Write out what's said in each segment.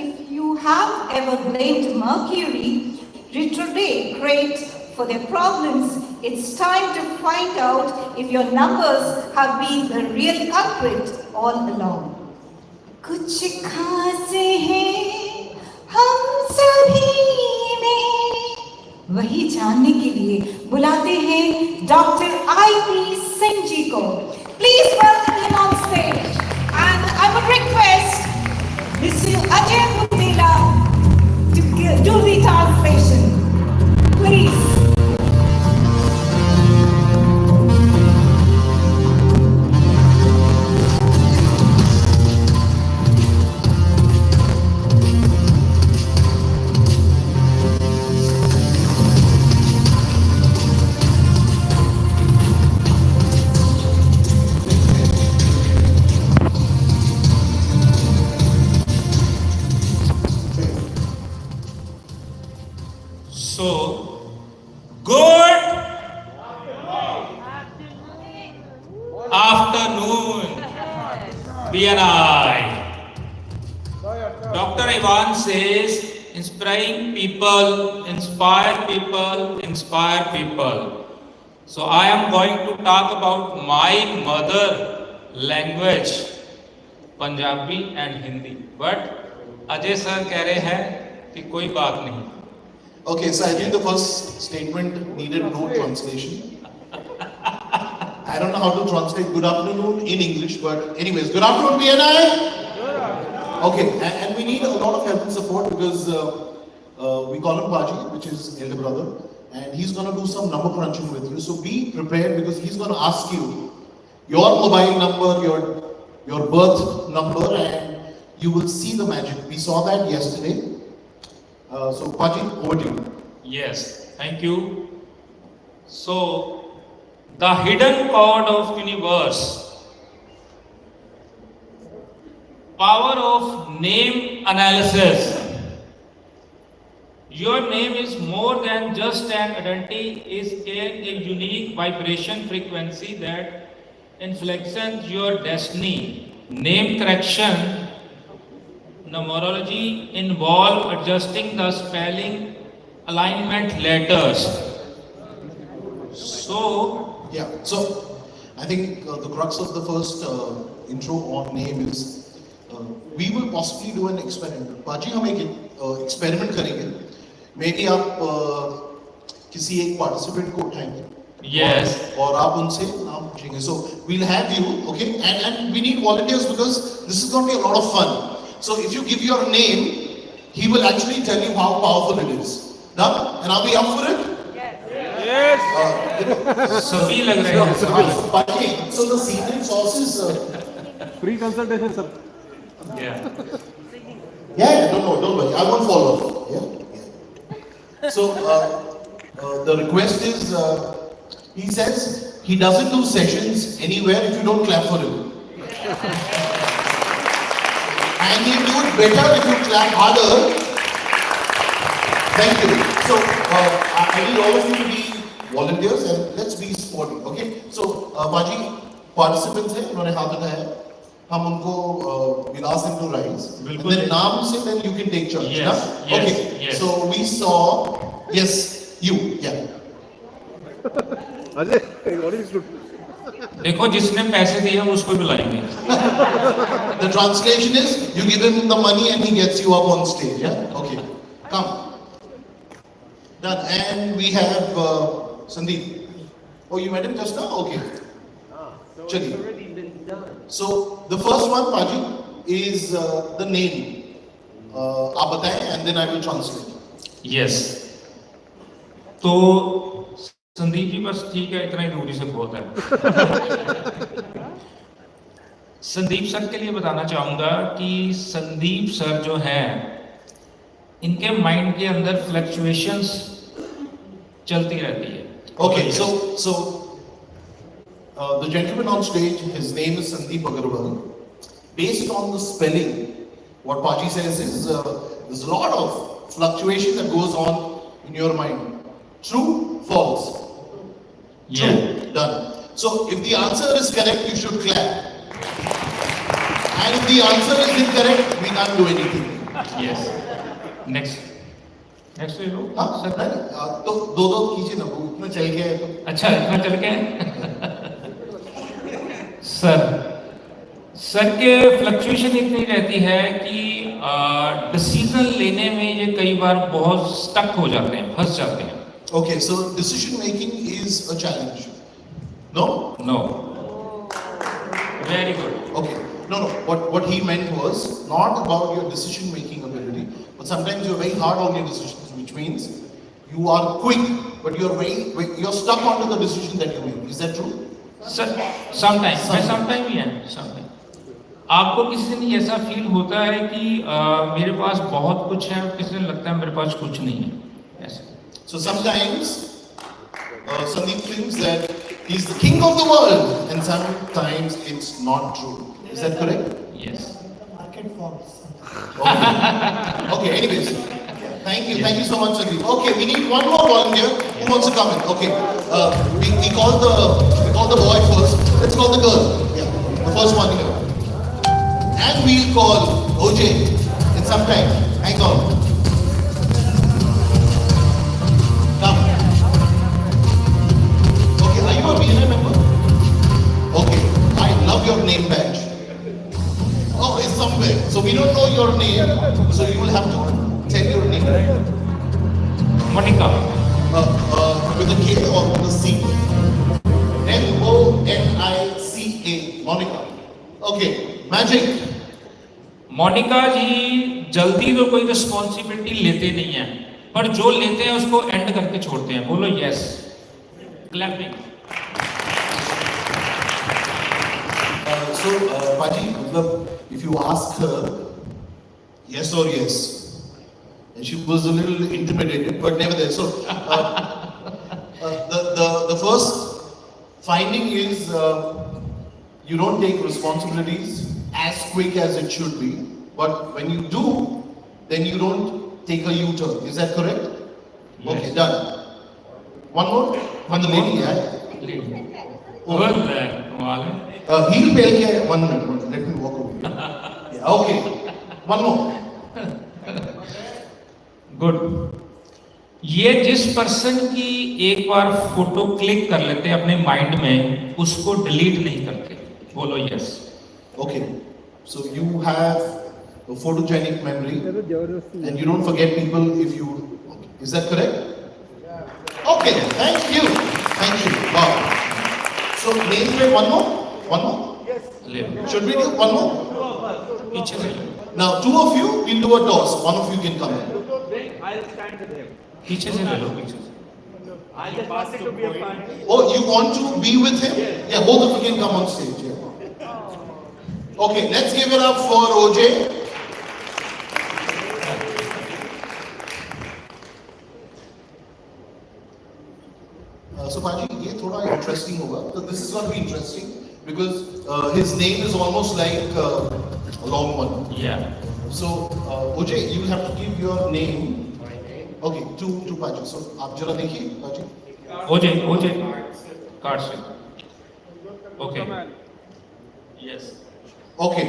if you have ever blamed Mercury retrograde for their problems, it's time to find out if your numbers have been the real culprit all along. कुछ खास है हम सभी में, वही जानने के लिए बुलाते हैं डॉक्टर आई.पी. सिंह जी को. Please welcome him on stage. And I would request Mr. Ajay Bundela to do the translation. Please. So, good afternoon, BNI. Dr. Ivan says, inspiring people, inspire people, inspire people. So I am going to talk about my mother language, Punjabi and Hindi. But Ajay sir कह रहे हैं कि कोई बात नहीं. Okay, so I think the first statement needed no translation. I don't know how to translate good afternoon in English, but anyways, good afternoon, BNI. Okay, and we need a lot of help and support because we call him Paji, which is elder brother, and he's going to do some number crunching with you. So be prepared because he's going to ask you your mobile number, your birth number, and you will see the magic. We saw that yesterday. So Paji, over to you. Yes, thank you. So, the hidden code of universe, power of name analysis. Your name is more than just an identity, is carrying a unique vibration frequency that influences your destiny. Name correction, numerology involve adjusting the spelling alignment letters. So I think the crux of the first intro on name is we will possibly do an experiment. Paji, हम एक experiment करेंगे. Maybe आप किसी एक participant को उठाएंगे. Yes. और आप उनसे नाम पूछेंगे. So we'll have you, okay? And we need volunteers because this is going to be a lot of fun. So if you give your name, he will actually tell you how powerful it is. Done? And are we up for it? Yes. सभी लग रहे हैं. So the secret sauce is Free consultation, sir. Yeah. don't worry, I won't follow. Yeah. So the request is, he says he doesn't do sessions anywhere if you don't clap for him. And he'll do it better if you clap harder. Thank you. So I need all of you to be volunteers and let's be sporty. Okay. So Paji, participants हैं, उन्होंने हाथ उठाया. हम उनको we'll ask them to rise. And then नाम से then you can take charge. Yes. Huh? Yes. Okay. Yes. So we saw, yes, you. Yeah. Ajay, what is it? देखो जिसने पैसे दिए हम उसको बुलाएंगे. The translation is you give him the money and he gets you up on stage. Yeah. Okay. Come. Done. And we have Sandeep. Oh, you met him just now? Okay. So Chali. it's already been done. So the first one, Paji, is the name. आप बताएं and then I will translate. Yes. तो संदीप जी बस ठीक है, इतना ही दूरी से बहुत है. संदीप सर के लिए बताना चाहूंगा कि संदीप सर जो हैं, इनके माइंड के अंदर फ्लक्चुएशंस चलती रहती है. Okay, so the gentleman on stage, his name is Sandeep Agarwal. Based on the spelling, what Paji says is there's a lot of fluctuation that goes on in your mind. True, false. True, done. So if the answer is correct, you should clap. And if the answer is incorrect, we can't do anything. Yes. Next. Next ले लो. हाँ Sir. नहीं, तो दो दो कीजिए ना, वो इतना चल गया है तो. अच्छा इतना चल के सर सर के फ्लक्चुएशन इतनी रहती है कि डिसीजन लेने में ये कई बार बहुत स्टक हो जाते हैं, फंस जाते हैं. Okay, so decision making is a challenge. No? Know very good. Okay. No, no. What he meant was not about your decision making ability, but sometimes you're very hard on your decisions, which means you are quick, but you're stuck onto the decision that you make. Is that true? Sir sometime he है. Sometime आपको किसी दिन ऐसा feel होता है कि मेरे पास बहुत कुछ है, किसी दिन लगता है मेरे पास कुछ नहीं है, ऐसा. So sometimes Sandeep thinks that he's the king of the world, and sometimes it's not true. Is that correct? Yes. Okay, anyways. Thank you so much, Sandeep. Okay, we need one more volunteer. Who wants to come in? Okay, we call the boy first. Let's call the girl. Yeah, the first one here. And we'll call OJ in some time. Hang on. Come. Okay, are you a BNI member? Okay, I love your name badge. Oh, it's somewhere. So we don't know your name, so you will have to tell your name. Monika. With a K or with a C? Monica. Monica. Okay, magic. Monica ji जल्दी तो कोई responsibility लेते नहीं है, पर जो लेते हैं उसको एंड करके छोड़ते हैं. बोलो yes. Clapping. So, Paji, if you ask her yes or yes, and she was a little intimidated, but nevertheless. So, the first finding is you don't take responsibilities as quick as it should be, but when you do, then you don't take a U-turn. Is that correct? Yes. Okay, done. One more? From the lady, yeah? Good man. कमाल है. Heel pale ke 1 minute. Let me walk over. Yeah, okay. One more. Good. ये जिस person की एक बार photo click कर लेते हैं अपने माइंड में, उसको डिलीट नहीं करते. बोलो yes. Okay. So you have a photogenic memory and you don't forget people if you. Is that correct? Okay. Thank you. Thank you. Wow. So name me one more. One more. ले लो. Should we do one more? पीछे से लो. Now two of you will do a toss. One of you can come in. I'll stand with him. पीछे से ले लो. पीछे से. I just want it to be a fun. Oh, you want to be with him? Yeah, both of you can come on stage. Yeah. Okay, let's give it up for OJ. So Paji, ये थोड़ा interesting होगा. So this is going to be interesting because his name is almost like a long one. या. So OJ, you will have to give your name. Okay, to Paji. So आप जरा देखिए Paji. ओजे card से. Okay. Yes. Okay,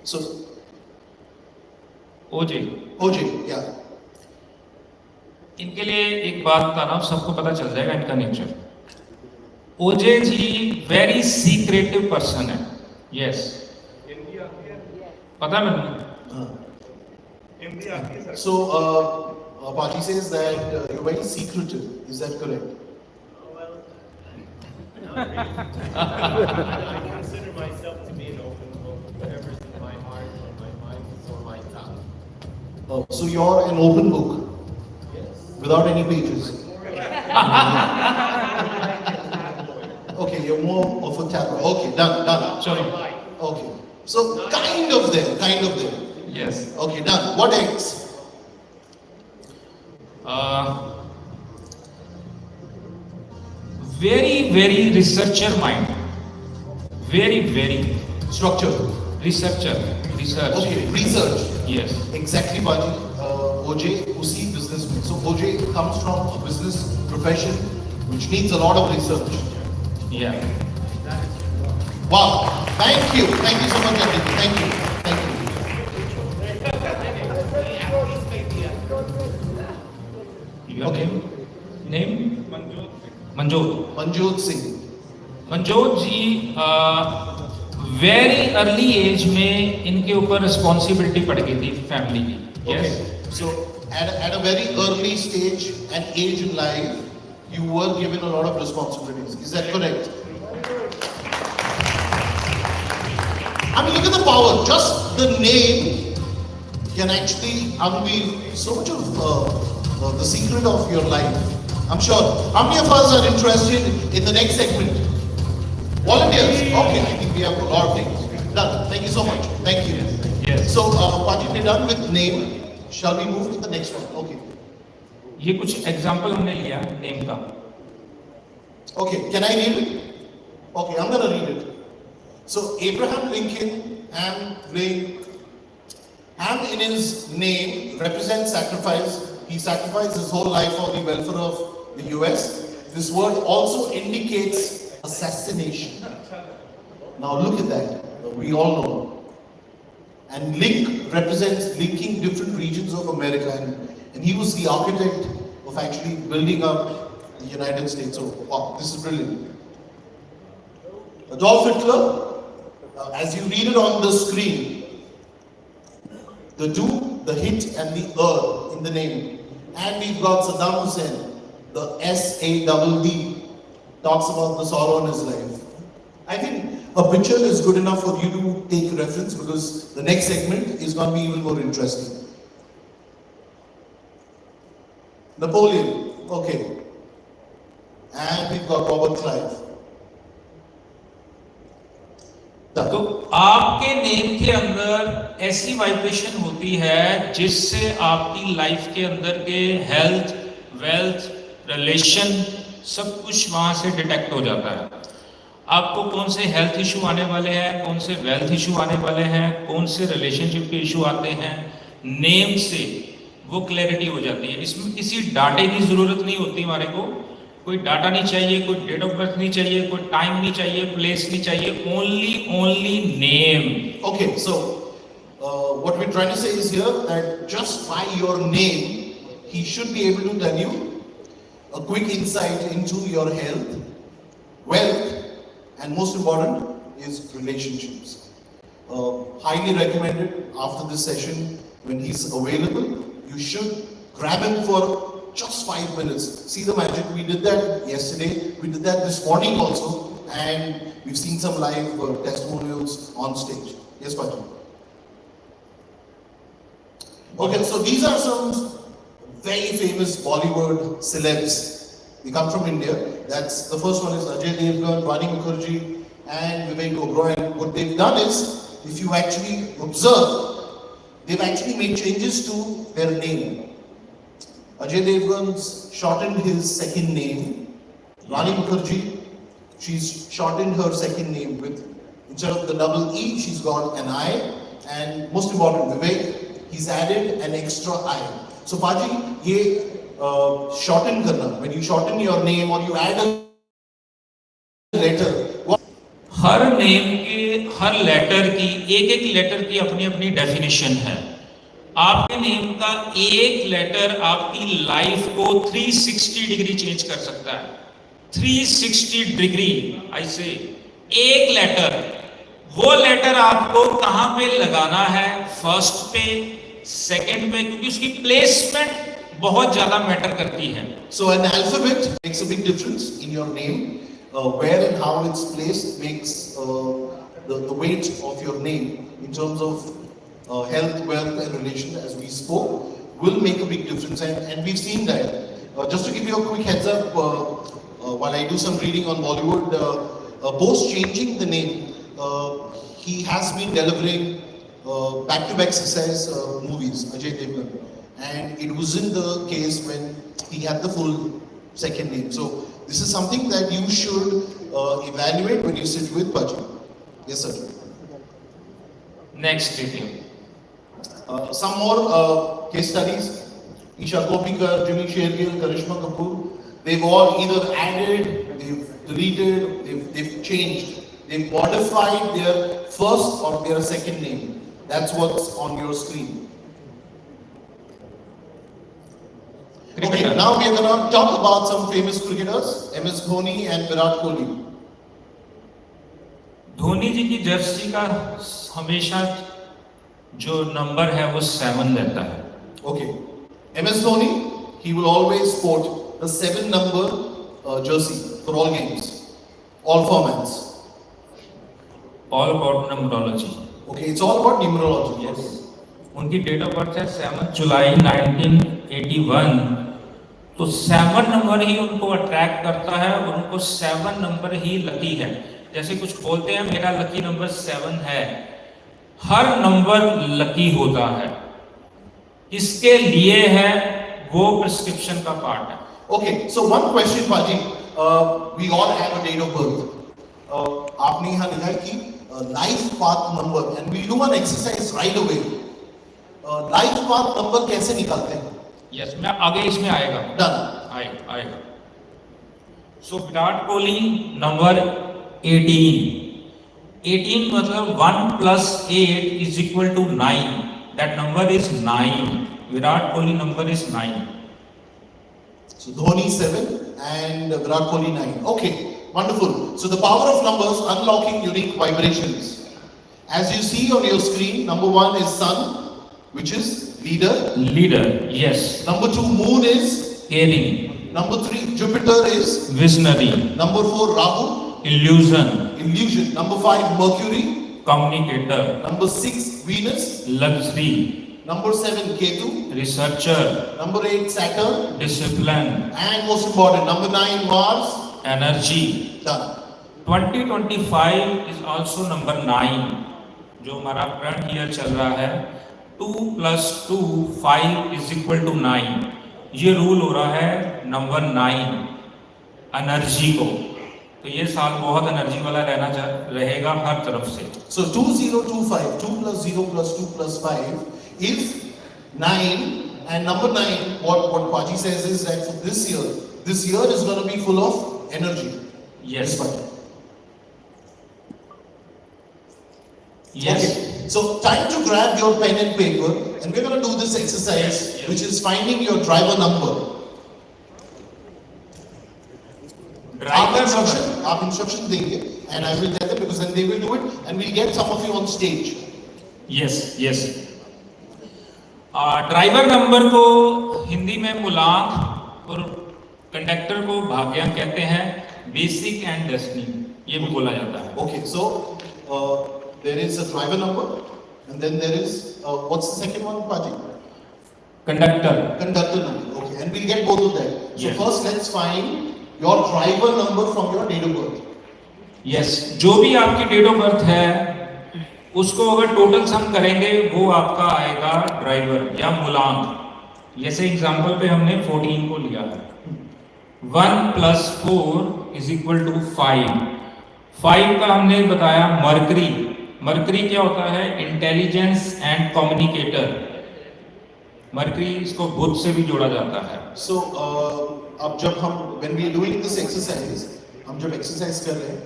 so ओजे. OJ, yeah. इनके लिए एक बात का नाम सबको पता चल जाएगा, इनका नेचर. ओजे जी वेरी सीक्रेटिव पर्सन है. यस. पता है मैंने. So, Paji says that you're very secretive. Is that correct? I consider myself to be an open book. Whatever's in my heart or my mind is on my tongue. So you're an open book Yes. without any pages. Okay, you're more of a tablet. Okay, done. चलो. Okay, so kind of there. Yes. Okay, done. What else? very researcher mind. Very Structure. research. Okay, research. Yes. Exactly, Paji. OJ, usi business में. So OJ comes from a business profession which needs a lot of research. Yeah. Wow. Thank you so much, Aditi. Thank you. Your Okay. Name? Manjot. Manjot Singh. Manjot ji very early age में इनके ऊपर responsibility पड़ गई थी family की. Okay. Yes. So at a very early stage and age in life, you were given a lot of responsibilities. Is that correct? I mean, look at the power. Just the name can actually unveil so much of the secret of your life. I'm sure. How many of us are interested in the next segment? Volunteers. Okay, I think we have a lot of things. Done. Thank you so much. Thank you. Yes. So, Pajit, we're done with name. Shall we move to the next one? Okay. ये कुछ example हमने लिया name का. Okay, can I read it? Okay, I'm gonna read it. So, Abraham Lincoln, Ham in his name represents sacrifice. He sacrificed his whole life for the welfare of the US. This word also indicates assassination. Now look at that. We all know. And link represents linking different regions of America, and he was the architect of actually building up the United States. So, wow, this is brilliant. Adolf Hitler, as you read it on the screen, the do, the hit, and the in the name. And we've got Saddam Hussein, the SADD, talks about the sorrow in his life. I think a picture is good enough for you to take reference, because the next segment is going to be even more interesting. Napoleon, okay. And we've got Robert Clive. Done. तो आपके name के अंदर ऐसी vibration होती है जिससे आपकी life के अंदर के हेल्थ, वेल्थ, रिलेशन सब कुछ वहां से डिटेक्ट हो जाता है. आपको कौन से हेल्थ इशू आने वाले हैं, कौन से वेल्थ इशू आने वाले हैं, कौन से रिलेशनशिप के इशू आते हैं, नेम से वो क्लैरिटी हो जाती है. इसमें किसी डाटे की जरूरत नहीं होती हमारे को. कोई डाटा नहीं चाहिए, कोई डेट ऑफ बर्थ नहीं चाहिए, कोई टाइम नहीं चाहिए, प्लेस नहीं चाहिए. Only name. Okay, so what we're trying to say is here that just by your name, he should be able to tell you a quick insight into your health, wealth, and most important is relationships. Highly recommended after this session, when he's available, you should grab him for just 5 minutes. See the magic. We did that yesterday. We did that this morning also, and we've seen some live testimonials on stage. Yes, Paji. Okay, so these are some very famous Bollywood celebs. They come from India. That's the first one is Ajay Devgan, Rani Mukherjee, and Vivek Oberoi. And what they've done is, if you actually observe, they've actually made changes to their name. Ajay Devgan's shortened his second name. Rani Mukherjee, she's shortened her second name with, instead of the double E, she's got an I. And most important, Vivek, he's added an extra I. So Paji, ye shorten karna, when you shorten your name or you add a letter, what? Her name के हर letter की एक letter की अपनी अपनी definition है. आपके name का एक लेटर आपकी लाइफ को 360 डिग्री चेंज कर सकता है. 360 डिग्री ऐसे एक लेटर. वो लेटर आपको कहां पे लगाना है, फर्स्ट पे, सेकंड पे, क्योंकि उसकी प्लेसमेंट बहुत ज्यादा मैटर करती है. So an alphabet makes a big difference in your name. Where and how it's placed makes the weight of your name in terms of health, wealth, and relation, as we spoke, will make a big difference. And we've seen that. Just to give you a quick heads up, while I do some reading on Bollywood, post changing the name, he has been delivering back-to-back success movies, Ajay Devgan. And it wasn't the case when he had the full second name. So this is something that you should evaluate when you sit with Paji. Yes, sir. Next देखिए. Some more case studies. Isha Kopikar, Jimmy Shergill, Karishma Kapoor. They've all either added, they've deleted, they've changed. They've modified their first or their second name. That's what's on your screen. Okay, now now we are gonna talk about some famous cricketers, MS Dhoni and Virat Kohli. Dhoni ji की jersey का हमेशा जो number है वो 7 रहता है. Okay. MS Dhoni, he will always sport the 7 number jersey for all games, all formats. All about numerology. Okay, it's all about numerology. Yes. उनकी date of birth है 7 जुलाई 1981. तो 7 नंबर ही उनको अट्रैक्ट करता है और उनको 7 नंबर ही लकी है. जैसे कुछ बोलते हैं मेरा लकी नंबर 7 है. हर नंबर लकी होता है. इसके लिए है वो प्रिस्क्रिप्शन का पार्ट है. Okay, so one question, Paji. We all have a date of birth. आपने यहाँ लिखा है कि life path number, and we do an exercise right away. Life path number कैसे निकालते हैं? यस, मैं आगे इसमें आएगा. Done. आएगा. सो विराट कोहली नंबर 18. 18 मतलब 1 plus 8 is equal to 9. That number is 9. Virat Kohli number is 9. So Dhoni 7 and Virat Kohli 9. Okay, wonderful. So the power of numbers unlocking unique vibrations. As you see on your screen, number 1 is Sun, which is leader. Leader, yes. Number 2, Moon is. Caring, Number 3, Jupiter is. visionary, Number 4, Rahu, illusion, illusion. Number 5, Mercury. communicator, Number 6, Venus. luxury, Number 7, Ketu. researcher, Number 8, Saturn. discipline, And most important, number 9, Mars. energy. Done. 2025 is also number 9. जो हमारा current year चल रहा है 2 + 2 5 is equal to 9. ये rule हो रहा है number 9 energy को. तो ये साल बहुत एनर्जी वाला रहेगा हर तरफ से. So 2025, 2 + 0 + 2 + 5 is 9, and number 9, what Paji says is that for this year is going to be full of energy. Yes. This one. Yes. Okay. So time to grab your pen and paper, and we're going to do this exercise, Yes. which is finding your driver number. आप instruction देंगे, and I will tell them because then they will do it, and we'll get some of you on stage. Yes. Driver number को हिंदी में मुलांक और conductor को भाग्यांक कहते हैं. Basic and destiny ये भी बोला जाता है. Okay, so there is a driver number, and then there is what's the second one, Paji? Conductor. Conductor number. Okay, and we'll get both of that. So Yes. first, let's find your driver number from your date of birth. Yes, जो भी आपकी date of birth है उसको अगर total sum करेंगे वो आपका आएगा ड्राइवर या मूलांक. जैसे एग्जांपल पे हमने 14 को लिया है. 1 + 4 is equal to 5. 5 का हमने बताया मरकरी. मरकरी क्या होता है? Intelligence and communicator. मरकरी इसको बुध से भी जोड़ा जाता है. So अब जब हम when we are doing this exercise, हम जब exercise कर रहे हैं,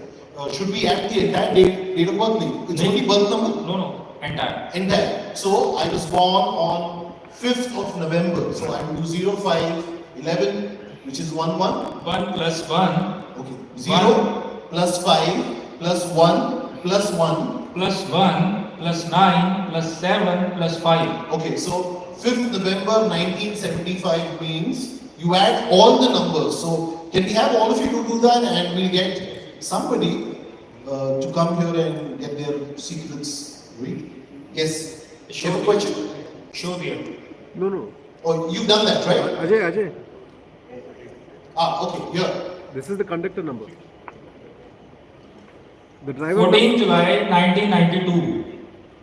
should we add the entire date of birth? नहीं, it's नहीं. only birth number. No, entire. Entire. So I was born on 5th of November. So I will do 0, 5, 11, which is 1, 1. 1 + 1 Okay. 0 plus 5 plus 1 plus 1. + 1 + 9 + 7 + 5. Okay, so 5th November 1975 means you add all the numbers. So can we have all of you to do that, and we'll get somebody to come here and get their secrets read? Yes. You have a question? Show here. No. Oh, you've done that, right? Ajay. Okay, here. This is the conductor number. The driver 14 July 1992.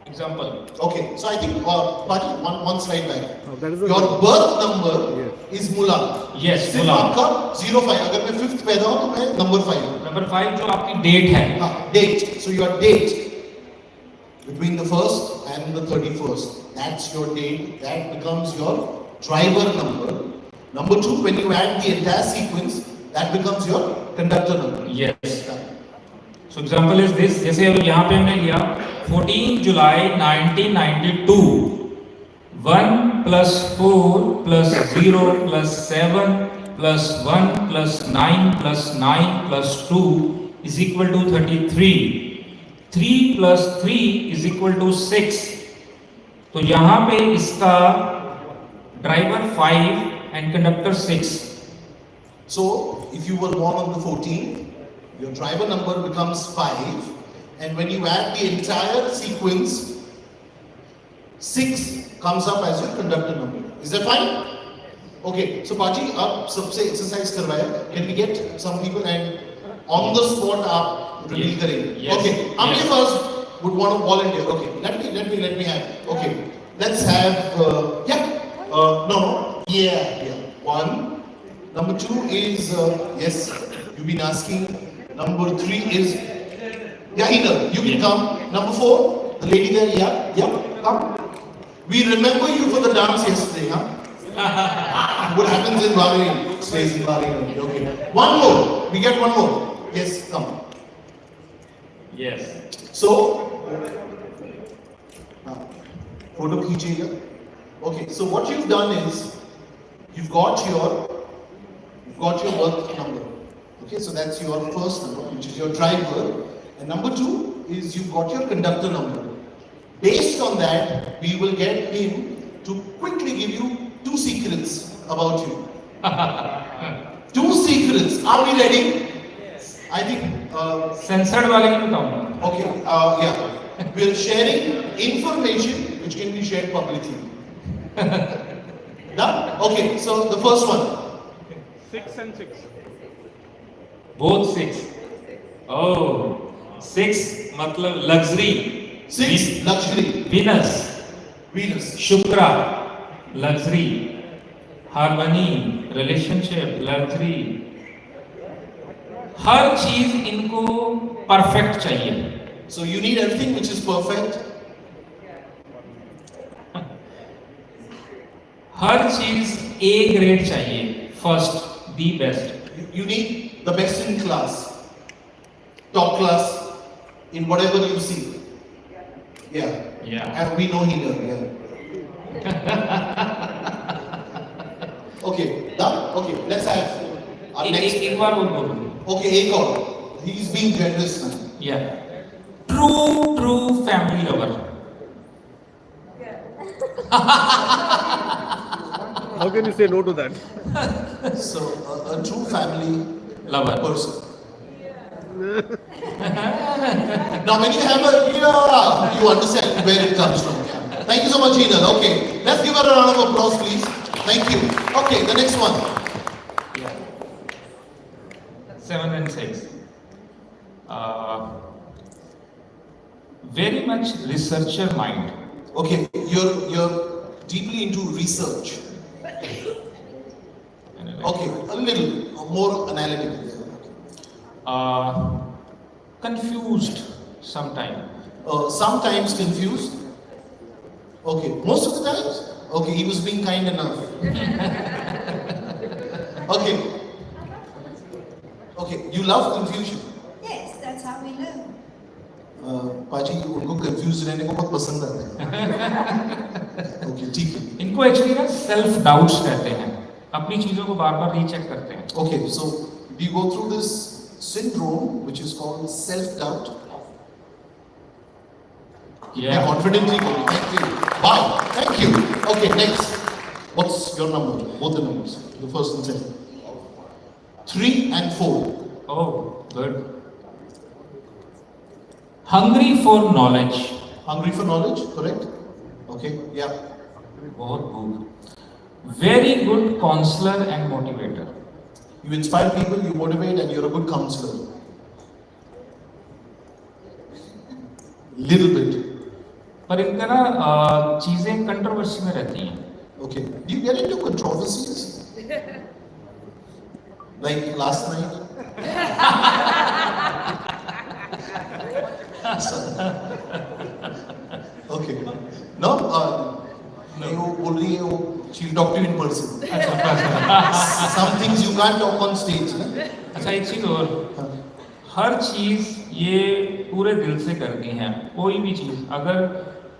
Example. Okay, so I think Paji, one slide back. that is the Your birth number Yes. is Mulan. Yes, सिर्फ Mulan. आपका 05. अगर मैं 5th पैदा हूँ तो मैं number 5 हूँ. Number 5 जो आपकी डेट है. Date. So your date between the 1st and the 31st. That's your date. That becomes your driver number. Number 2, when you add the entire sequence, that becomes your conductor number. Yes. So example is this. जैसे अब यहाँ पे हमने लिया 14 जुलाई 1992. 1 plus 4 plus 0 plus 7 plus 1 plus 9 plus 9 plus 2 is equal to 33. 3 plus 3 is equal to 6. तो यहाँ पे इसका driver 5 and conductor 6. So, if you were born on the 14th, your driver number becomes 5, and when you add the entire sequence, 6 comes up as your conductor number. Is that fine? Okay, so Paji, आप सबसे exercise करवाया. Can we get some people and on the spot आप reveal Yes. करेंगे? Yes. Okay, how many Yes. of us would want to volunteer? Okay, let me have. Okay, let's have. No, yeah. One. Number 2 is yes. You've been asking. Number 3 is Hina. You can Yes. come. Number 4, the lady there. Yeah, come. We remember you for the dance yesterday, huh? What happens in Bahrain stays in Bahrain. Okay. One more. We get one more. Yes, come. Yes. So, photo खींचिएगा. Okay. So what you've done is you've got your work number. Okay. So that's your first number, which is your driver, and number 2 is you've got your conductor number. Based on that, we will get him to quickly give you 2 secrets about you. 2 secrets. Are we ready? I think. Censored वाले की बताऊंगा. Okay. Yeah. We're sharing information which can be shared publicly. Done? Okay. So the first one. 6 and 6. Both 6. Oh, 6 मतलब luxury. 6 luxury. Venus, Venus. Shukra, luxury. Harmony, relationship, luxury. हर चीज इनको perfect चाहिए. So you need everything which is perfect. हर चीज A grade चाहिए. First, the best. You need the best in class. Top class in whatever you see. Yeah. Yeah. And we know he does. Yeah. Okay. Done? Okay. Let's have our next. एक बार बोल. Okay, एक और. He's being generous now. Yeah. True family lover. How can you say no to that? So a true family Lover. person. Now when you have a you understand where it comes from. Yeah. Thank you so much, Hina. Okay, let's give her a round of applause, please. Thank you. Okay, the next one. 7 and 6. Very much researcher mind. Okay, you're deeply into research. Okay, a little more analytical. Confused sometime. Sometimes confused. Okay, most of the times. Okay, he was being kind enough. Okay. Okay, you love confusion. Yes, that's how we live. पाजी उनको confuse रहने को बहुत पसंद आता है. Okay ठीक है. इनको एक्चुअली ना सेल्फ डाउट्स कहते हैं. अपनी चीजों को बार बार रीचेक करते हैं. Okay, so we go through this syndrome which is called self-doubt. Yeah, confidently. Thank you. Wow, thank you. Okay, next. What's your number? Both the numbers. The first and second. 3 and 4. Oh, good. Hungry for knowledge. Hungry for knowledge, correct? Okay, yeah. बहुत भूख. Very good counselor and motivator. You inspire people, you motivate, and you're a good counselor. Little bit. पर इनका ना चीजें controversy में रहती हैं. Okay. Do you get into controversies? Like last night? Okay. No? You only she'll talk to you in person. Some things you can't talk on stage. Na? अच्छा एक चीज और. हर चीज ये पूरे दिल से करती हैं. कोई भी चीज अगर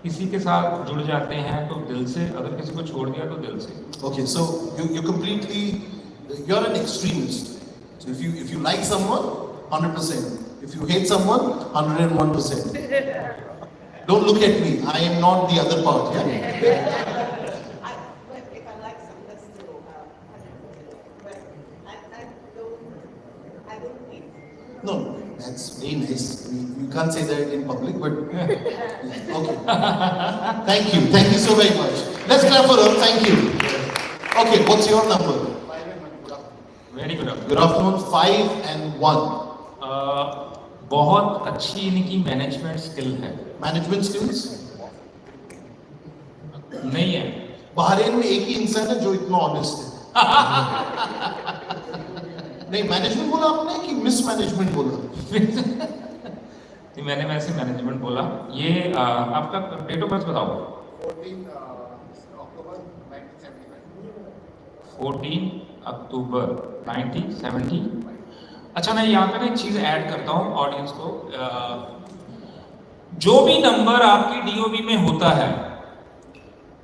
किसी के साथ जुड़ जाते हैं तो दिल से, अगर किसी को छोड़ दिया तो दिल से। Okay, so you completely, you're an extremist. So if you like someone, 100%. If you hate someone, 101%. Don't look at me. I am not the other part. Yeah. If I like something, that's still 100%. But I don't think. No, that's very nice. You can't say that in public, but okay. Thank you so very much. Let's clap for her. Thank you. Okay, what's your number? Very good. Good afternoon. 5 and 1. बहुत अच्छी इनकी management skill है। Management skills. नहीं है। Bahrain में एक ही इंसान है जो इतना ऑनेस्ट है। नहीं, मैनेजमेंट बोला आपने कि मिसमैनेजमेंट बोला? नहीं, मैंने वैसे मैनेजमेंट बोला। ये आपका डेट ऑफ बर्थ बताओ। 14 अक्टूबर 1970। अच्छा, मैं यहाँ पे ना एक चीज ऐड करता हूँ ऑडियंस को। जो भी नंबर आपकी डीओबी में होता है,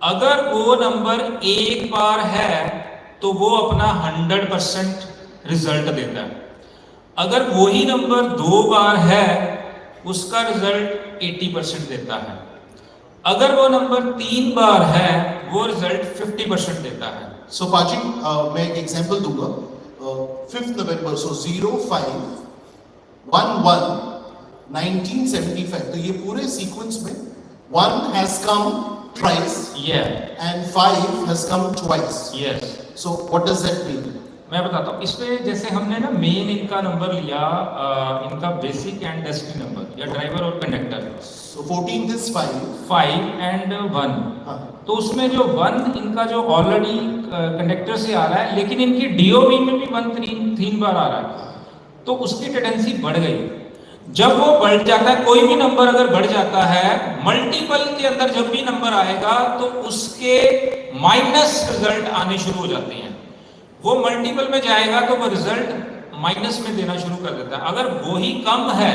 अगर वो नंबर एक बार है तो वो अपना 100% रिजल्ट देता है। अगर वही नंबर 2 बार है, उसका रिजल्ट 80% देता है। अगर वो नंबर 3 बार है, वो रिजल्ट 50% देता है। So Paji, मैं एक एग्जांपल दूंगा। 5th November, so 05/11/1975। तो ये पूरे सीक्वेंस में 1 has come twice and 5 has come twice. Yes. So what does that mean? मैं बताता हूँ। इसमें जैसे हमने ना मेन इनका नंबर लिया, इनका बेसिक एंड डेस्टिनी नंबर या ड्राइवर और conductor. So 14th is 5. 5 and 1। हाँ। तो उसमें जो 1 इनका जो ऑलरेडी कंडक्टर से आ रहा है, लेकिन इनकी डीओबी में भी 1 3 बार आ रहा है, तो उसकी टेंडेंसी बढ़ गई। जब वो बढ़ जाता है, कोई भी नंबर अगर बढ़ जाता है, मल्टीपल के अंदर जब भी नंबर आएगा तो उसके माइनस रिजल्ट आने शुरू हो जाते हैं। वो मल्टीपल में जाएगा तो वो रिजल्ट माइनस में देना शुरू कर देता है। अगर वो ही कम है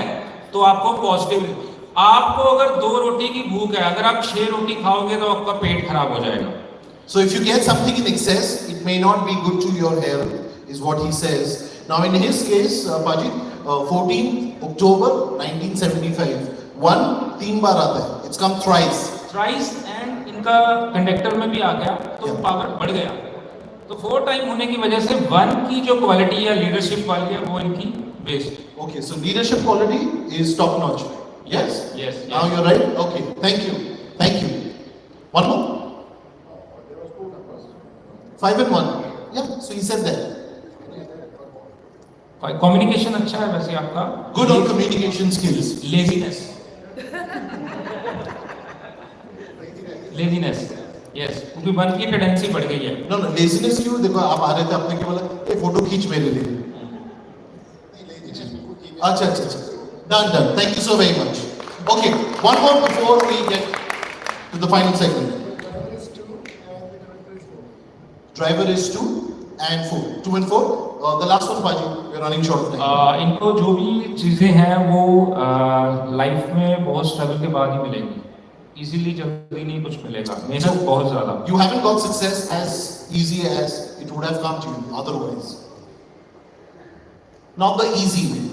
तो आपको पॉजिटिव। आपको अगर 2 रोटी की भूख है, अगर आप 6 रोटी खाओगे तो आपका पेट खराब हो जाएगा। So if you get something in excess, it may not be good to your health, is what he says. Now in his case, Paji, 14 October 1975, 1 3 बार आता है. It's come thrice. Thrice and इनका कंडक्टर में भी आ गया, तो Yeah. Power बढ़ गया। तो 4 टाइम होने की वजह से 1 की जो क्वालिटी है, लीडरशिप वाली है, वो इनकी best. Okay, so leadership quality is top notch. Yes? Yes, Now yes. you're right? Okay, thank you. Thank you. One more? 5 and 1. Yeah, so he said that. Communication अच्छा है वैसे आपका। Good on communication skills. Laziness, laziness, yes, क्योंकि 1 की tendency बढ़ गई है। No, no, laziness क्यों? देखो आप आ रहे थे, आपने क्या बोला? ये फोटो खींच मेरे लिए। अच्छा अच्छा अच्छा, done done. Thank you so very much. Okay, one more before we get to the final segment. Driver is 2 and 4. 2 and 4. The last one, Paji. We're running short of time. इनको जो भी चीजें हैं वो लाइफ में बहुत struggle के बाद ही मिलेंगी। इजीली जल्दी नहीं कुछ मिलेगा, मेहनत बहुत ज्यादा। You haven't got success as easy as it would have come to you otherwise. Not the easy way.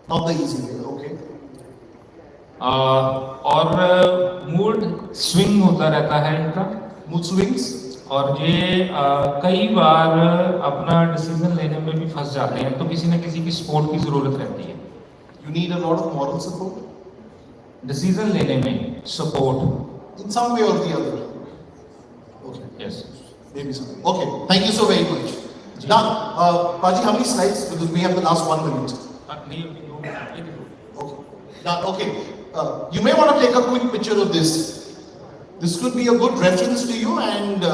Not the easy way. Okay. और मूड स्विंग होता रहता है इनका, Mood swings. और ये कई बार अपना डिसीजन लेने में भी फंस जाते हैं, तो किसी न किसी की सपोर्ट की जरूरत रहती है। You need a lot of moral support decision लेने में support. in some way or the other. Okay. Yes. Maybe something. Okay. Thank you so very much. Now, Paji, how many slides? Because we have the last 1 minute. Okay. Now, okay. You may want to take a quick picture of this. This could be a good reference to you, and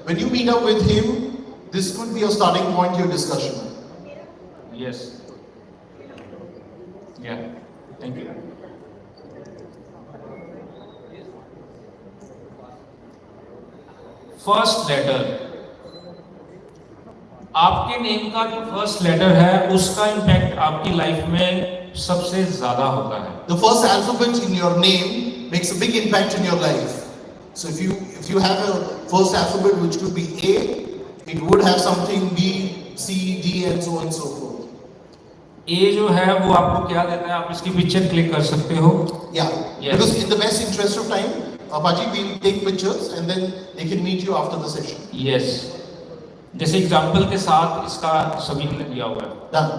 when you meet up with him, this could be a starting point to your discussion. Yes, या, thank you. First letter, आपके name का जो first letter है उसका impact आपकी life में सबसे ज्यादा होता है। The first alphabet in your name makes a big impact in your life. So if you have a first alphabet which could be A, it would have something B, C, D, and so on and so forth. ए जो है वो आपको क्या देता है, आप इसकी picture click कर सकते हो. Yeah. Yes. Because in the best interest of time, Apaji will take pictures and then they can meet you after the session. Yes, जैसे एग्जाम्पल के साथ इसका सभी ने दिया हुआ है. Done.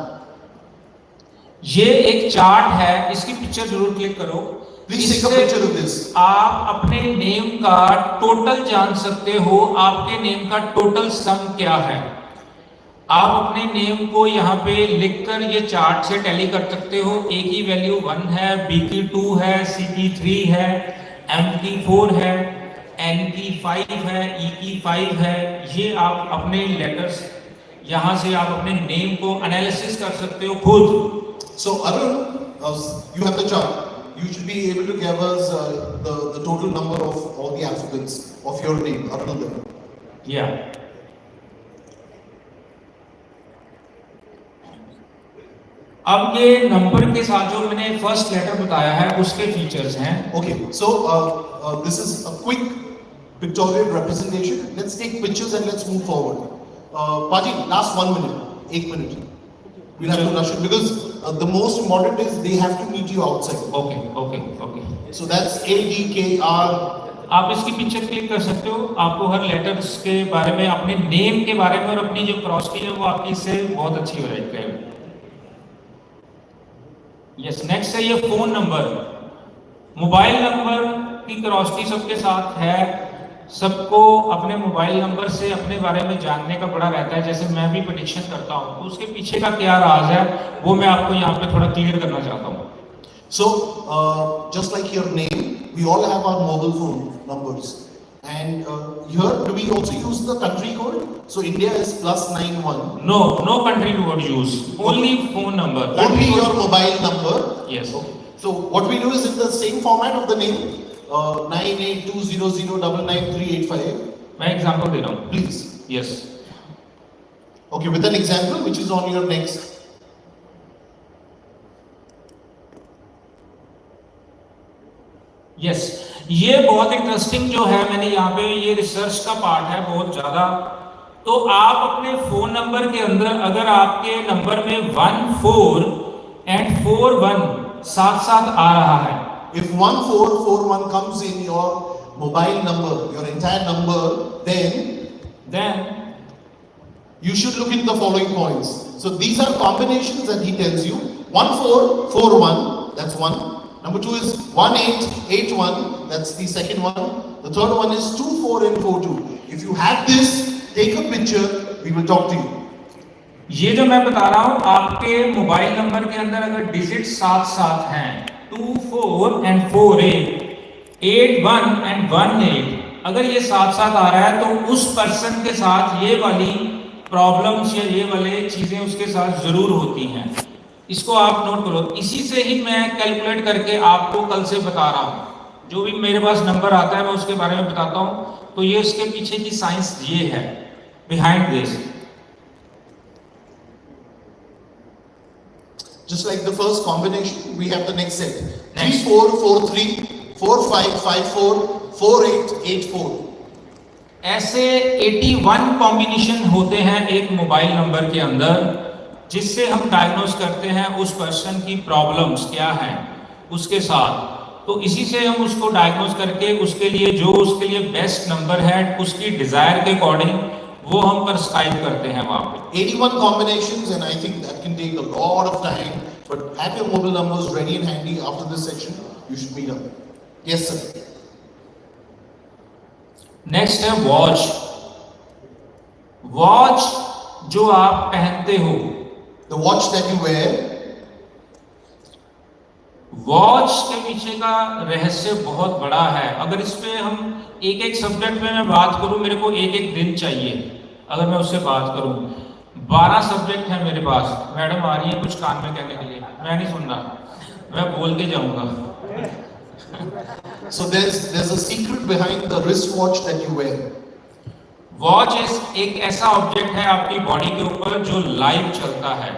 ये एक चार्ट है, इसकी पिक्चर जरूर क्लिक करो. Please take a इससे picture of this. आप अपने नेम का टोटल जान सकते हो, आपके नेम का टोटल सम क्या है. आप अपने नेम को यहाँ पे लिखकर ये चार्ट से टैली कर सकते हो. ए की वैल्यू 1 है, बी की 2 है, सी की 3 है, एम की 4 है, एन की 5 है, ई की 5 है. ये आप अपने लेटर्स यहाँ से आप अपने नेम को एनालिसिस कर सकते हो खुद. So Arun, you have the chart. You should be able to give us the total number of all the alphabets of your name, Arun. या अब ये नंबर के साथ जो मैंने फर्स्ट लेटर बताया है उसके फीचर्स हैं. Okay, so this is a quick pictorial representation. Let's take pictures and let's move forward. Paji, last 1 minute, 1 minute. We'll have to rush it because the most important is they have to meet you outside. Okay okay okay. So that's A, D, K, R. आप इसकी picture click कर सकते हो. आपको हर letters के बारे में, अपने नेम के बारे में और अपनी जो क्रॉसिटी है वो आपकी इससे बहुत अच्छी हो जाएगी. यस, नेक्स्ट है ये फोन नंबर. मोबाइल नंबर की क्रॉसिटी सबके साथ है. सबको अपने मोबाइल नंबर से अपने बारे में जानने का बड़ा रहता है. जैसे मैं भी प्रेडिक्शन करता हूँ तो उसके पीछे का क्या राज है वो मैं आपको यहाँ पे थोड़ा क्लियर करना चाहता हूँ. So just like your name, we all have our mobile phone numbers. And here, do we also use the country code? So India is +91. No country would use, only phone number. Only your mobile number. Yes. So what we do is in the same format of the name, 9820099385. मैं example दे रहा हूँ. Please. Yes, Okay, with an example which is on your next. Yes. ये बहुत interesting जो है, मैंने यहाँ पे ये रिसर्च का पार्ट है बहुत ज्यादा. तो आप अपने फोन नंबर के अंदर अगर आपके नंबर में 14 and 41 साथ साथ आ रहा है, If 1441 comes in your mobile number, your entire number, then you should look at the following points. So these are combinations that he tells you. 1441, that's one. Number 2 is 1881, that's the second one. The third one is 24 and 42. If you have this, take a picture, we will talk to you. ये जो मैं बता रहा हूँ आपके mobile number के अंदर अगर डिजिट साथ साथ हैं 24 and 48, 81 and 18, अगर ये साथ साथ आ रहा है तो उस पर्सन के साथ ये वाली प्रॉब्लम्स या ये वाले चीजें उसके साथ जरूर होती हैं. इसको आप नोट करो. इसी से ही मैं कैलकुलेट करके आपको कल से बता रहा हूँ. जो भी मेरे पास नंबर आता है मैं उसके बारे में बताता हूँ. तो ये उसके पीछे की साइंस ये है, behind this. Just like the first combination, we have the next set. Next. 3443, 4554, 4884. ऐसे 81 कॉम्बिनेशन होते हैं एक मोबाइल नंबर के अंदर, जिससे हम डायग्नोस करते हैं उस पर्सन की प्रॉब्लम्स क्या हैं उसके साथ. तो इसी से हम उसको डायग्नोस करके उसके लिए बेस्ट नंबर है उसकी डिजायर के अकॉर्डिंग वो हम प्रिस्क्राइब करते हैं वहाँ पे. 81 combinations, and I think that can take a lot of time. But have your mobile numbers ready and handy after this section. You should meet up. Yes, sir. Next है watch. Watch जो आप पहनते हो, The watch that you wear, watch के पीछे का रहस्य बहुत बड़ा है. अगर इस पे हम एक एक सब्जेक्ट में मैं बात करूं, मेरे को एक एक दिन चाहिए. अगर मैं उससे बात करूं, 12 सब्जेक्ट है मेरे पास. मैडम आ रही है कुछ कान में कहने के लिए, मैं नहीं सुन रहा, मैं बोल के जाऊंगा. so there's a secret behind the wristwatch that you wear. Watch एक ऐसा ऑब्जेक्ट है आपकी बॉडी के ऊपर जो लाइव चलता है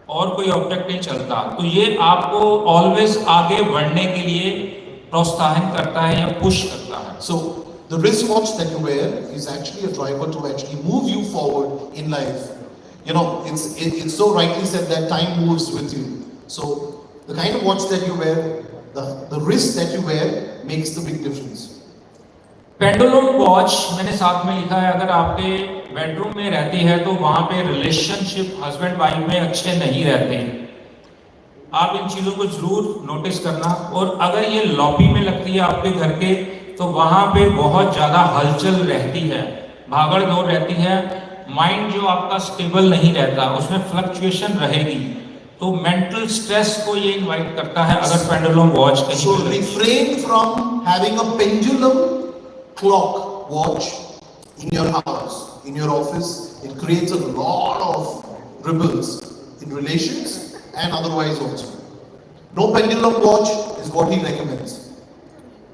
और कोई ऑब्जेक्ट नहीं चलता. तो ये आपको ऑलवेज आगे बढ़ने के लिए प्रोत्साहन करता है या पुश करता है। So the wristwatch that you wear is actually a driver to actually move you forward in life. You know, it's so rightly said that time moves with you. So the kind of watch that you wear, the wrist that you wear makes the big difference. Pendulum watch मैंने साथ में लिखा है, अगर आपके bedroom में रहती है तो वहां पे रिलेशनशिप हस्बैंड वाइफ में अच्छे नहीं रहते हैं। आप इन चीजों को जरूर नोटिस करना। और अगर ये लॉबी में लगती है आपके घर के, तो वहां पे बहुत ज्यादा हलचल रहती है, भागड़ दौड़ रहती है, माइंड जो आपका स्टेबल नहीं रहता, उसमें फ्लक्चुएशन रहेगी। तो मेंटल स्ट्रेस को ये इनवाइट करता है अगर पेंडुलम वॉच कहीं So पे लगी। refrain from having a pendulum clock watch in your house, in your office. It creates a lot of ripples in relations and otherwise also. No pendulum watch is what he recommends.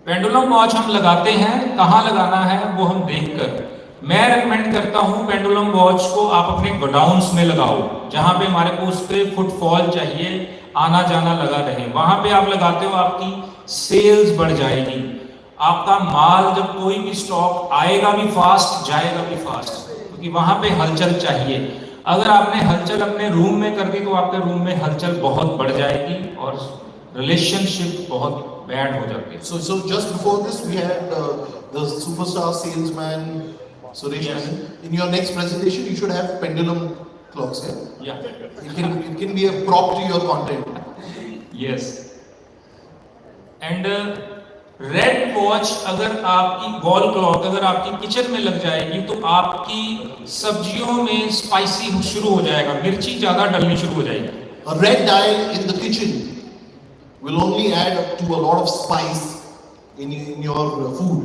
Pendulum watch हम लगाते हैं, कहाँ लगाना है वो हम देखकर। मैं रेकमेंड करता हूँ पेंडुलम वॉच को आप अपने गोडाउन्स में लगाओ, जहाँ पे हमारे को उस पे फुटफॉल चाहिए, आना जाना लगा रहे, वहां पे आप लगाते हो, आपकी सेल्स बढ़ जाएगी। आपका माल जब कोई भी स्टॉक आएगा भी फास्ट, जाएगा भी फास्ट, क्योंकि वहां पे हलचल चाहिए। अगर आपने हलचल अपने रूम में कर दी तो आपके रूम में हलचल बहुत बढ़ जाएगी और रिलेशनशिप बहुत बैड हो जाती है। So just before this, we had the superstar salesman Suresh Menon. In your next presentation, you should have pendulum clocks. Yeah, Yeah. it can be a prop to your content. Yes. And red watch अगर आपकी wall clock अगर आपकी kitchen में लग जाएगी तो आपकी सब्जियों में स्पाइसी शुरू हो जाएगा, मिर्ची ज्यादा डलनी शुरू हो जाएगी। A red dial in the kitchen will only add to a lot of spice in your food,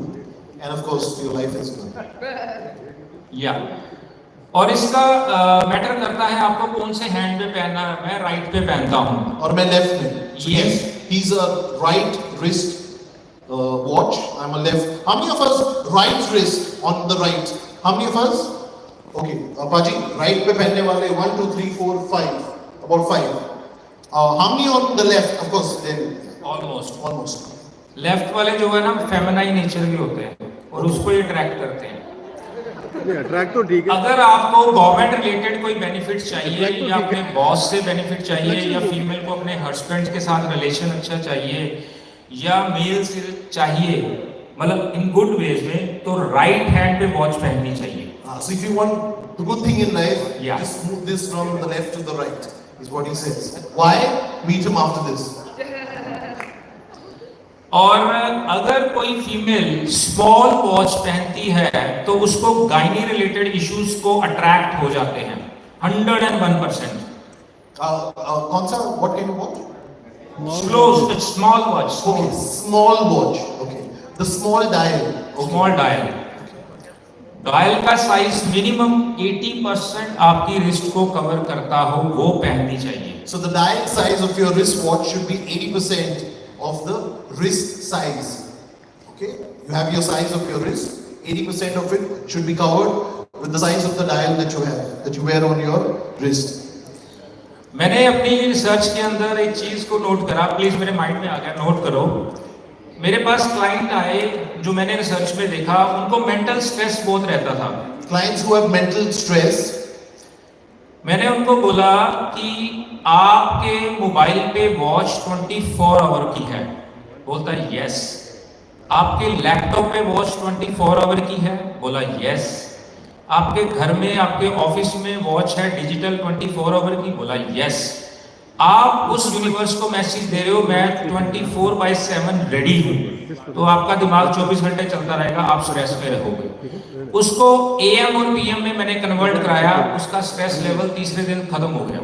and of course your life is good. या और इसका मैटर करता है आपको कौन से हैंड पे पहनना है। मैं राइट पे पहनता हूँ और मैं लेफ्ट में। So Yes. he's a right wrist watch. I'm a left. How many of us right wrist on the right? How many of us? Okay, Paji, right पे पहनने वाले 1, 2, 3, 4, 5, about 5. How many on the left? Of course, then almost. Left वाले जो है ना feminine nature के होते हैं और उसको ये ट्रैक करते हैं। अट्रैक्ट तो ठीक है। अगर आपको गवर्नमेंट रिलेटेड कोई बेनिफिट चाहिए या अपने बॉस से बेनिफिट चाहिए या फीमेल को अपने हस्बैंड के साथ रिलेशन अच्छा चाहिए या मेल से चाहिए, मतलब इन गुड वेज में, तो राइट हैंड पे वॉच पहननी चाहिए। So if you want the good thing in life, Yeah. just move this from the left to the right, is what he says. Why? Meet him after this. और अगर कोई female small watch पहनती है तो उसको gynae related issues को attract हो जाते हैं 101%। कौन सा? What kind of watch? Small watch, Okay, small watch. Okay, the small dial. Okay. Small dial. Dial का साइज मिनिमम 80% आपकी रिस्ट को कवर करता हो वो पहननी चाहिए। So the dial size of your wristwatch should be 80% of the wrist size. Okay, you have your size of your wrist. 80% of it should be covered with the size of the dial that you have, that you wear on your wrist. मैंने अपनी research के अंदर एक चीज को note करा, please मेरे mind में आ गया, नोट करो। मेरे पास क्लाइंट आए जो मैंने रिसर्च में देखा, उनको मेंटल स्ट्रेस बहुत रहता था। Clients who have mental stress, मैंने उनको बोला कि आपके मोबाइल पे वॉच 24 आवर की है। बोलता है यस। आपके लैपटॉप पे वॉच 24 आवर की है? बोला यस। आपके घर में आपके ऑफिस में वॉच है डिजिटल 24 आवर की? बोला यस। आप उस यूनिवर्स को मैसेज दे रहे हो मैं 24/7 रेडी हूँ, तो आपका दिमाग 24 घंटे चलता रहेगा, आप स्ट्रेस में रहोगे। उसको AM और PM में मैंने कन्वर्ट कराया, उसका स्ट्रेस लेवल तीसरे दिन खत्म हो गया।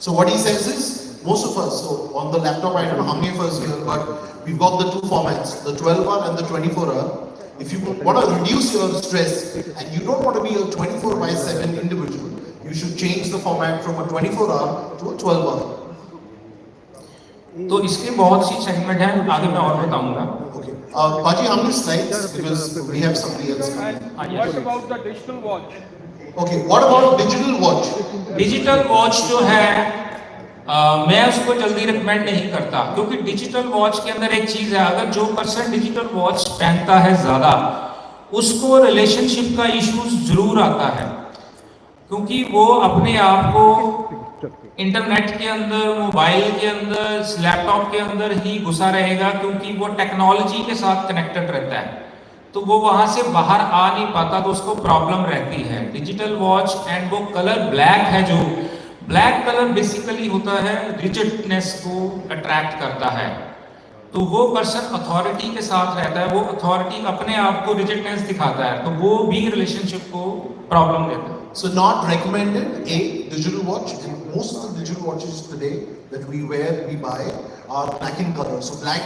so what he says is, most of us, so on the laptop, I don't know how many of us here, but we've got the two formats, the 12-hour and the 24-hour. If you want to reduce your stress and you don't want to be a 24/7 individual, you should change the format from a 24-hour to a 12-hour. तो इसके बहुत C segment हैं, आगे मैं और बताऊंगा। Okay. Paji, how many slides? Because we have somebody else. And what about the digital watch? Okay, what about digital watch? Digital watch जो है मैं उसको जल्दी रिकमेंड नहीं करता, क्योंकि डिजिटल वॉच के अंदर एक चीज है, अगर जो पर्सन डिजिटल वॉच पहनता है ज्यादा, उसको रिलेशनशिप का इश्यूज जरूर आता है, क्योंकि वो अपने आप को इंटरनेट के अंदर, मोबाइल के अंदर, लैपटॉप के अंदर ही घुसा रहेगा, क्योंकि वो टेक्नोलॉजी के साथ कनेक्टेड रहता है, तो वो वहां से बाहर आ नहीं पाता, तो उसको प्रॉब्लम रहती है। डिजिटल वॉच एंड वो कलर ब्लैक है, जो ब्लैक कलर बेसिकली होता है रिजिडनेस को अट्रैक्ट करता है, तो वो पर्सन अथॉरिटी के साथ रहता है, वो अथॉरिटी अपने आप को रिजिडनेस दिखाता है, तो वो भी रिलेशनशिप को प्रॉब्लम देता है। So not recommended a digital watch, and most of the digital watches today that we wear, we buy are black in color. So black,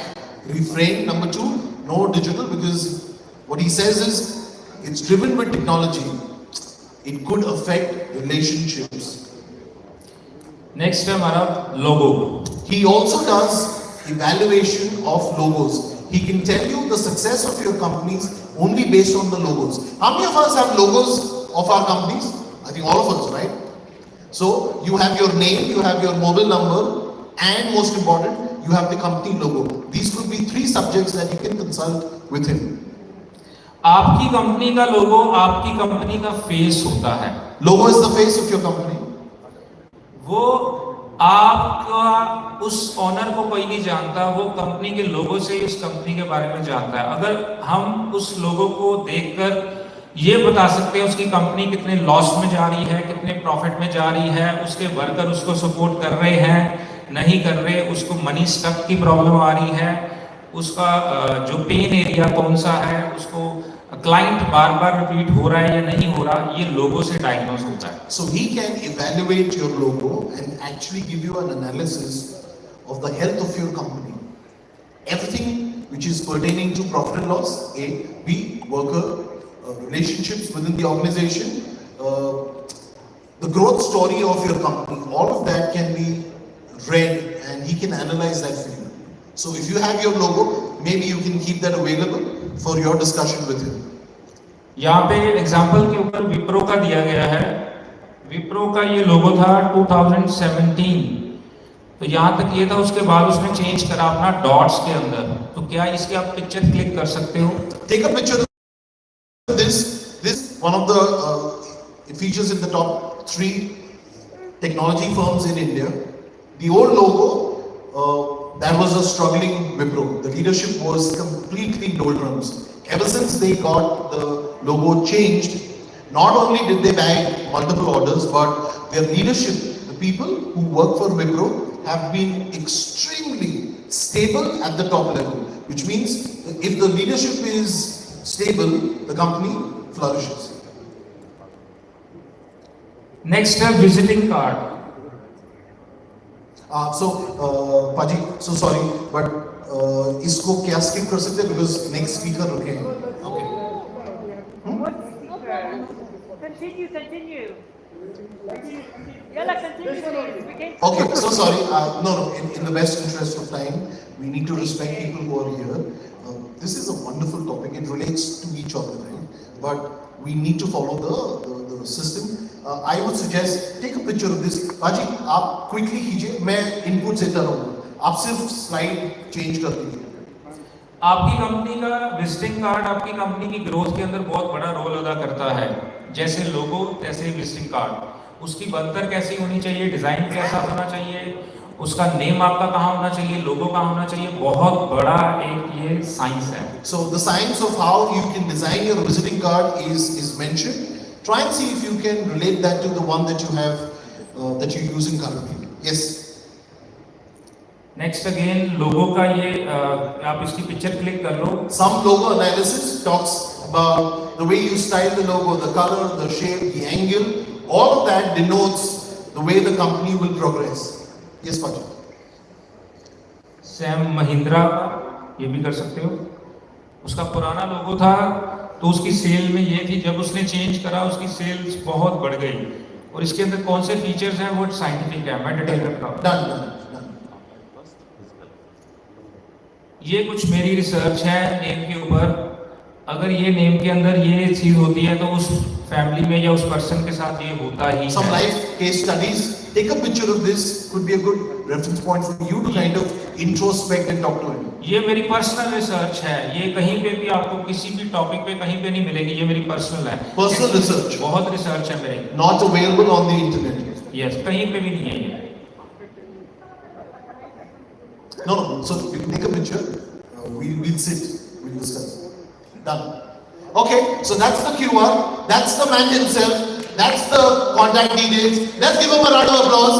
refrain. Number 2, no digital, because what he says is it's driven with technology. It could affect relationships. Next है हमारा लोगो। He also does evaluation of logos. He can tell you the success of your companies only based on the logos. How many of us have logos of our companies? I think all of us, right? So you have your name, you have your mobile number, and most important, you have the company logo. These could be 3 subjects that you can consult with him. आपकी company का लोगो आपकी company का face होता है। Logo is the face of your company. वो आपका उस honour को कोई नहीं जानता, वो कंपनी के लोगो से ही उस कंपनी के बारे में जानता है। अगर हम उस लोगो को देखकर ये बता सकते हैं उसकी कंपनी कितने लॉस में जा रही है, कितने प्रॉफिट में जा रही है, उसके वर्कर उसको सपोर्ट कर रहे हैं, नहीं कर रहे, उसको मनी स्टक की प्रॉब्लम आ रही है, उसका जो पेन एरिया कौन सा है, उसको क्लाइंट बार बार रिपीट हो रहा है या नहीं हो रहा, ये लोगो से डायग्नोज होता है। So he can evaluate your logo and actually give you an analysis of the health of your company. Everything which is pertaining to profit and loss, A, B, worker, relationships within the organization, the growth story of your company, all of that can be read and he can analyze that for you. So if you have your logo, maybe you can keep that available for your discussion with him. यहाँ पे example के ऊपर विप्रो का दिया गया है। विप्रो का ये लोगो था 2017, तो यहाँ तक ये था, उसके बाद उसने चेंज करा अपना डॉट्स के अंदर। तो क्या इसके आप पिक्चर क्लिक कर सकते हो? Take a picture of this one of the it features in the top 3 technology firms in India. The old logo, that was a struggling Wipro. The leadership was completely doldrums. Ever since they got the logo changed, not only did they bag multiple orders, but their leadership, the people who work for Wipro, have been extremely stable at the top level. Which means if the leadership is stable, the company flourishes. Next है visiting card. Paji, so sorry, but इसको क्या skip कर सकते हैं because next speaker रुके हैं. Okay. Continue. Yalla, continue, please. We can- Okay, so sorry. No. In the best interest of time, we need to respect people who are here. This is a wonderful topic. It relates to each other, right? But we need to follow the system. I would suggest take a picture of this. Paji, आप quickly कीजिए. मैं input देता रहूँगा. आप सिर्फ slide change कर दीजिए. आपकी कंपनी का विजिटिंग कार्ड आपकी कंपनी की ग्रोथ के अंदर बहुत बड़ा रोल अदा करता है। जैसे लोगो तैसे विजिटिंग कार्ड। उसकी बनतर कैसी होनी चाहिए, डिजाइन कैसा होना चाहिए, उसका नेम आपका कहाँ होना चाहिए, लोगो कहाँ होना चाहिए, बहुत बड़ा एक ये साइंस है। So the science of how you can design your visiting card is mentioned. Try and see if you can relate that to the one that you have that you're using currently. Yes. Next again logo का ये आप इसकी picture click कर लो। Some logo analysis talks about the way you style the logo, the color, the shape, the angle. All of that denotes the way the company will progress. Yes, Paji. Sam Mahindra ये भी कर सकते हो। उसका पुराना लोगो था तो उसकी सेल में ये थी, जब उसने चेंज करा उसकी सेल्स बहुत बढ़ गई। और इसके अंदर कौन से फीचर्स हैं वो साइंटिफिक है, मैं डिटेल करता हूँ। Done. ये कुछ मेरी रिसर्च है नेम के ऊपर। अगर ये नेम के अंदर ये चीज होती है तो उस फैमिली में या उस पर्सन के साथ ये होता ही Some है। life case studies. Take a picture of this. Could be a good reference point for you to kind of introspect and talk to him. ये मेरी पर्सनल रिसर्च है, ये कहीं पे भी आपको किसी भी टॉपिक पे कहीं पे नहीं मिलेगी, ये मेरी पर्सनल है। Personal research. बहुत रिसर्च है मेरी। Not available on the internet. Yes, कहीं पे भी नहीं है ये। No. So you can take a picture. We'll sit. We'll discuss. Done. Okay. So that's the QR. That's the man himself. That's the contact details. Let's give him a round of applause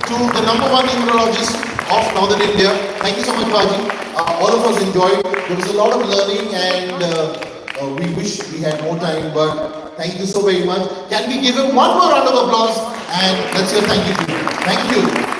to the #1 neurologist of Northern India. Thank you so much, Baji. All of us enjoyed. There was a lot of learning, and we wish we had more time. But thank you so very much. Can we give him one more round of applause? And let's say thank you to him. Thank you.